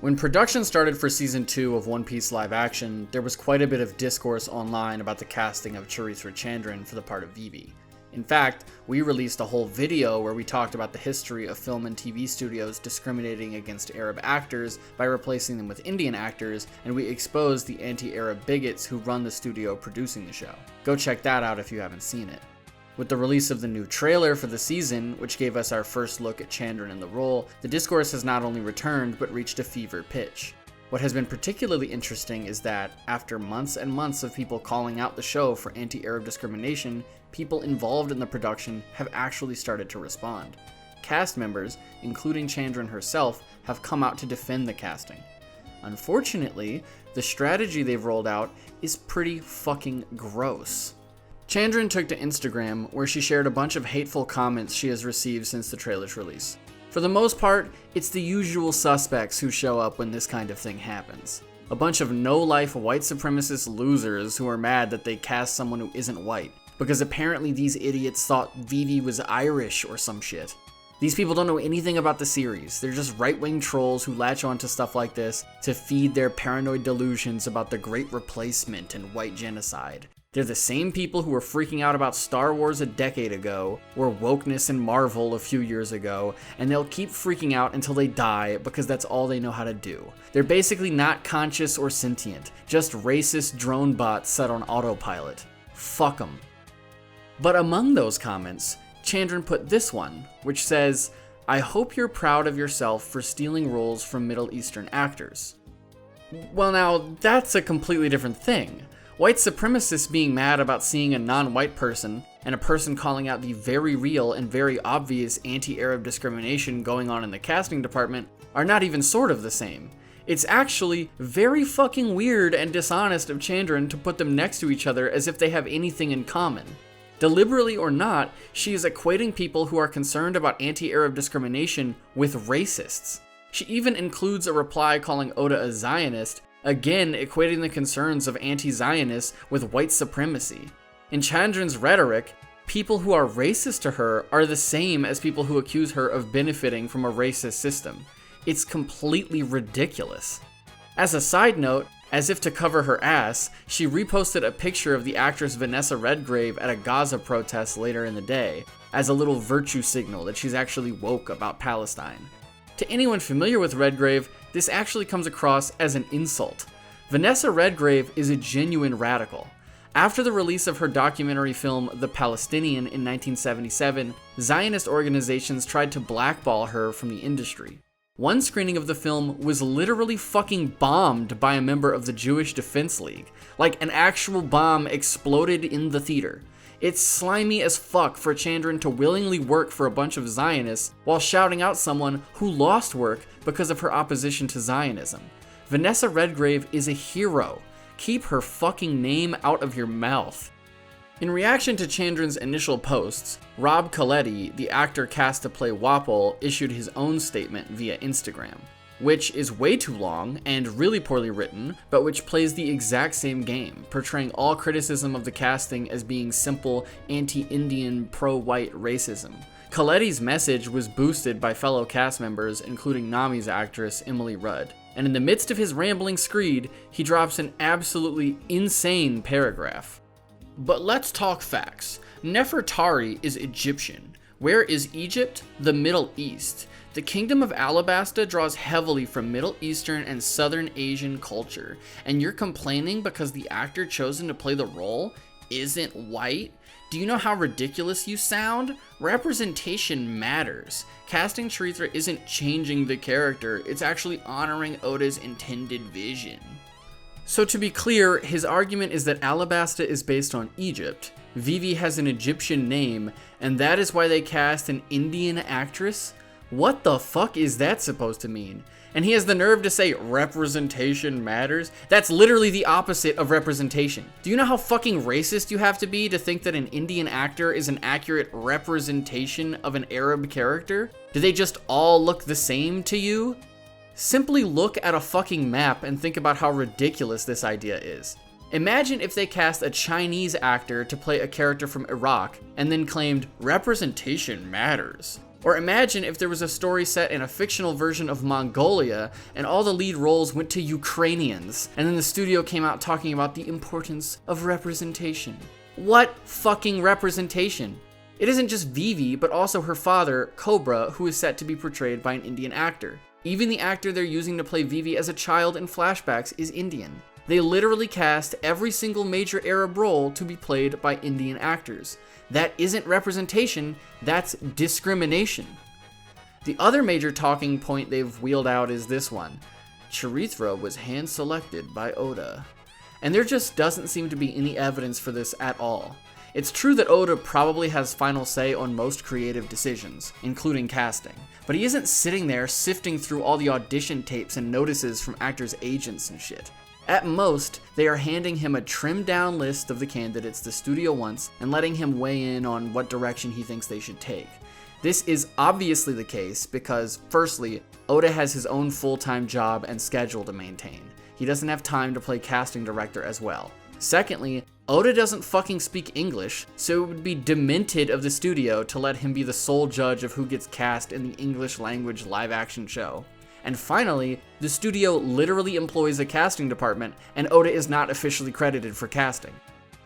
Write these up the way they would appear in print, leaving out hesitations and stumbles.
When production started for Season 2 of One Piece live action, there was quite a bit of discourse online about the casting of Charithra Chandran for the part of Vivi. In fact, we released a whole video where we talked about the history of film and TV studios discriminating against Arab actors by replacing them with Indian actors, and we exposed the anti-Arab bigots who run the studio producing the show. Go check that out if you haven't seen it. With the release of the new trailer for the season, which gave us our first look at Chandran in the role, the discourse has not only returned, but reached a fever pitch. What has been particularly interesting is that, after months and months of people calling out the show for anti-Arab discrimination, people involved in the production have actually started to respond. Cast members, including Chandran herself, have come out to defend the casting. Unfortunately, the strategy they've rolled out is pretty fucking gross. Chandran took to Instagram, where she shared a bunch of hateful comments she has received since the trailer's release. For the most part, it's the usual suspects who show up when this kind of thing happens. A bunch of no-life white supremacist losers who are mad that they cast someone who isn't white, because apparently these idiots thought Vivi was Irish or some shit. These people don't know anything about the series. They're just right-wing trolls who latch onto stuff like this to feed their paranoid delusions about the Great Replacement and white genocide. They're the same people who were freaking out about Star Wars a decade ago, or wokeness in Marvel a few years ago, and they'll keep freaking out until they die because that's all they know how to do. They're basically not conscious or sentient, just racist drone bots set on autopilot. Fuck them. But among those comments, Chandran put this one, which says, "I hope you're proud of yourself for stealing roles from Middle Eastern actors." Well, now, that's a completely different thing. White supremacists being mad about seeing a non-white person, and a person calling out the very real and very obvious anti-Arab discrimination going on in the casting department, are not even sort of the same. It's actually very fucking weird and dishonest of Chandran to put them next to each other as if they have anything in common. Deliberately or not, she is equating people who are concerned about anti-Arab discrimination with racists. She even includes a reply calling Oda a Zionist, again equating the concerns of anti-Zionists with white supremacy. In Chandran's rhetoric, people who are racist to her are the same as people who accuse her of benefiting from a racist system. It's completely ridiculous. As a side note, as if to cover her ass, she reposted a picture of the actress Vanessa Redgrave at a Gaza protest later in the day, as a little virtue signal that she's actually woke about Palestine. To anyone familiar with Redgrave, this actually comes across as an insult. Vanessa Redgrave is a genuine radical. After the release of her documentary film The Palestinian in 1977, Zionist organizations tried to blackball her from the industry. One screening of the film was literally fucking bombed by a member of the Jewish Defense League. Like, an actual bomb exploded in the theater. It's slimy as fuck for Chandran to willingly work for a bunch of Zionists while shouting out someone who lost work because of her opposition to Zionism. Vanessa Redgrave is a hero. Keep her fucking name out of your mouth. In reaction to Chandran's initial posts, Rob Coletti, the actor cast to play Wapol, issued his own statement via Instagram, which is way too long and really poorly written, but which plays the exact same game, portraying all criticism of the casting as being simple anti-Indian, pro-white racism. Coletti's message was boosted by fellow cast members, including Nami's actress Emily Rudd, and in the midst of his rambling screed, he drops an absolutely insane paragraph. But let's talk facts. Nefertari is Egyptian. Where is Egypt? The Middle East. The Kingdom of Alabasta draws heavily from Middle Eastern and Southern Asian culture, and you're complaining because the actor chosen to play the role isn't white? Do you know how ridiculous you sound? Representation matters. Casting Charithra isn't changing the character, it's actually honoring Oda's intended vision. So to be clear, his argument is that Alabasta is based on Egypt, Vivi has an Egyptian name, and that is why they cast an Indian actress? What the fuck is that supposed to mean? And he has the nerve to say representation matters? That's literally the opposite of representation. Do you know how fucking racist you have to be to think that an Indian actor is an accurate representation of an Arab character? Do they just all look the same to you? Simply look at a fucking map and think about how ridiculous this idea is. Imagine if they cast a Chinese actor to play a character from Iraq and then claimed representation matters. Or imagine if there was a story set in a fictional version of Mongolia and all the lead roles went to Ukrainians, and then the studio came out talking about the importance of representation. What fucking representation? It isn't just Vivi, but also her father, Koba, who is set to be portrayed by an Indian actor. Even the actor they're using to play Vivi as a child in flashbacks is Indian. They literally cast every single major Arab role to be played by Indian actors. That isn't representation, that's discrimination. The other major talking point they've wheeled out is this one. Charithra was hand-selected by Oda. And there just doesn't seem to be any evidence for this at all. It's true that Oda probably has final say on most creative decisions, including casting, but he isn't sitting there sifting through all the audition tapes and notices from actors' agents and shit. At most, they are handing him a trimmed down list of the candidates the studio wants and letting him weigh in on what direction he thinks they should take. This is obviously the case because, firstly, Oda has his own full-time job and schedule to maintain. He doesn't have time to play casting director as well. Secondly, Oda doesn't fucking speak English, so it would be demented of the studio to let him be the sole judge of who gets cast in the English language live-action show. And finally, the studio literally employs a casting department, and Oda is not officially credited for casting.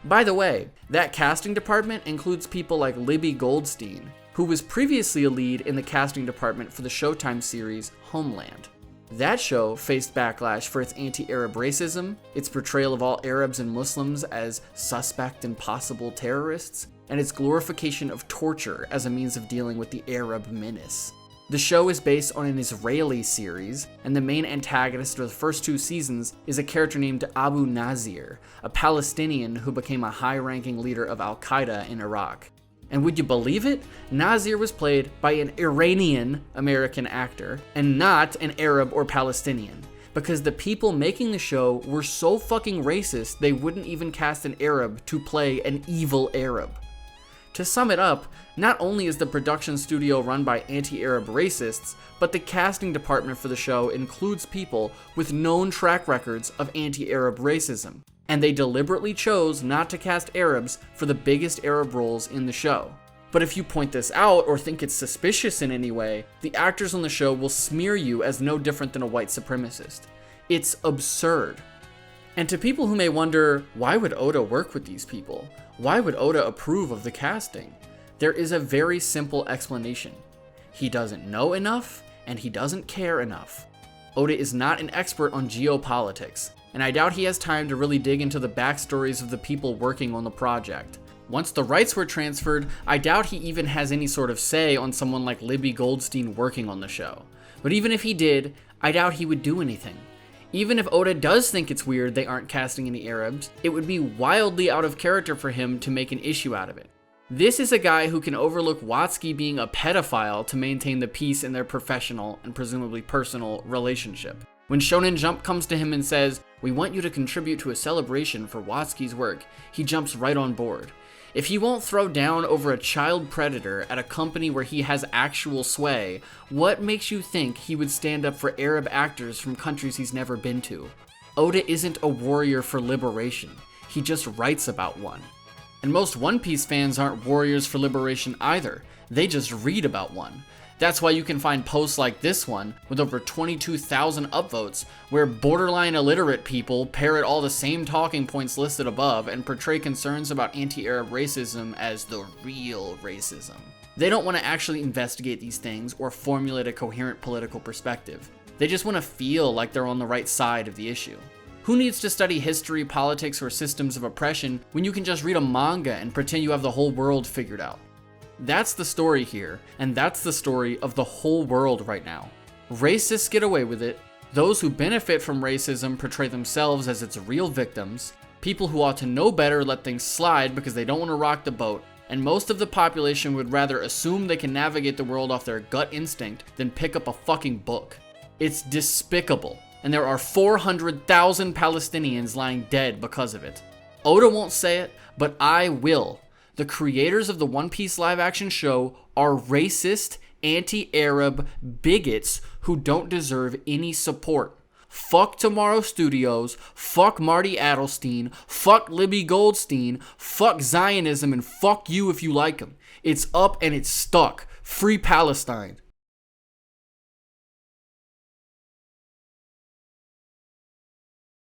By the way, that casting department includes people like Libby Goldstein, who was previously a lead in the casting department for the Showtime series Homeland. That show faced backlash for its anti-Arab racism, its portrayal of all Arabs and Muslims as suspect and possible terrorists, and its glorification of torture as a means of dealing with the Arab menace. The show is based on an Israeli series, and the main antagonist of the first 2 seasons is a character named Abu Nazir, a Palestinian who became a high-ranking leader of Al-Qaeda in Iraq. And would you believe it? Nazir was played by an Iranian-American actor, and not an Arab or Palestinian, because the people making the show were so fucking racist they wouldn't even cast an Arab to play an evil Arab. To sum it up, not only is the production studio run by anti-Arab racists, but the casting department for the show includes people with known track records of anti-Arab racism, and they deliberately chose not to cast Arabs for the biggest Arab roles in the show. But if you point this out or think it's suspicious in any way, the actors on the show will smear you as no different than a white supremacist. It's absurd. And to people who may wonder, why would Oda work with these people? Why would Oda approve of the casting? There is a very simple explanation. He doesn't know enough, and he doesn't care enough. Oda is not an expert on geopolitics, and I doubt he has time to really dig into the backstories of the people working on the project. Once the rights were transferred, I doubt he even has any sort of say on someone like Libby Goldstein working on the show. But even if he did, I doubt he would do anything. Even if Oda does think it's weird they aren't casting any Arabs, it would be wildly out of character for him to make an issue out of it. This is a guy who can overlook Watsuki being a pedophile to maintain the peace in their professional and presumably personal relationship. When Shonen Jump comes to him and says, "We want you to contribute to a celebration for Watsuki's work," he jumps right on board. If he won't throw down over a child predator at a company where he has actual sway, what makes you think he would stand up for Arab actors from countries he's never been to? Oda isn't a warrior for liberation. He just writes about one. And most One Piece fans aren't warriors for liberation either. They just read about one. That's why you can find posts like this one, with over 22,000 upvotes, where borderline illiterate people parrot all the same talking points listed above and portray concerns about anti-Arab racism as the real racism. They don't want to actually investigate these things or formulate a coherent political perspective. They just want to feel like they're on the right side of the issue. Who needs to study history, politics, or systems of oppression when you can just read a manga and pretend you have the whole world figured out? That's the story here, and that's the story of the whole world right now. Racists get away with it, those who benefit from racism portray themselves as its real victims, people who ought to know better let things slide because they don't want to rock the boat, and most of the population would rather assume they can navigate the world off their gut instinct than pick up a fucking book. It's despicable, and there are 400,000 Palestinians lying dead because of it. Oda won't say it, but I will. The creators of the One Piece live-action show are racist, anti-Arab bigots who don't deserve any support. Fuck Tomorrow Studios, fuck Marty Adelstein, fuck Libby Goldstein, fuck Zionism, and fuck you if you like them. It's up and it's stuck. Free Palestine.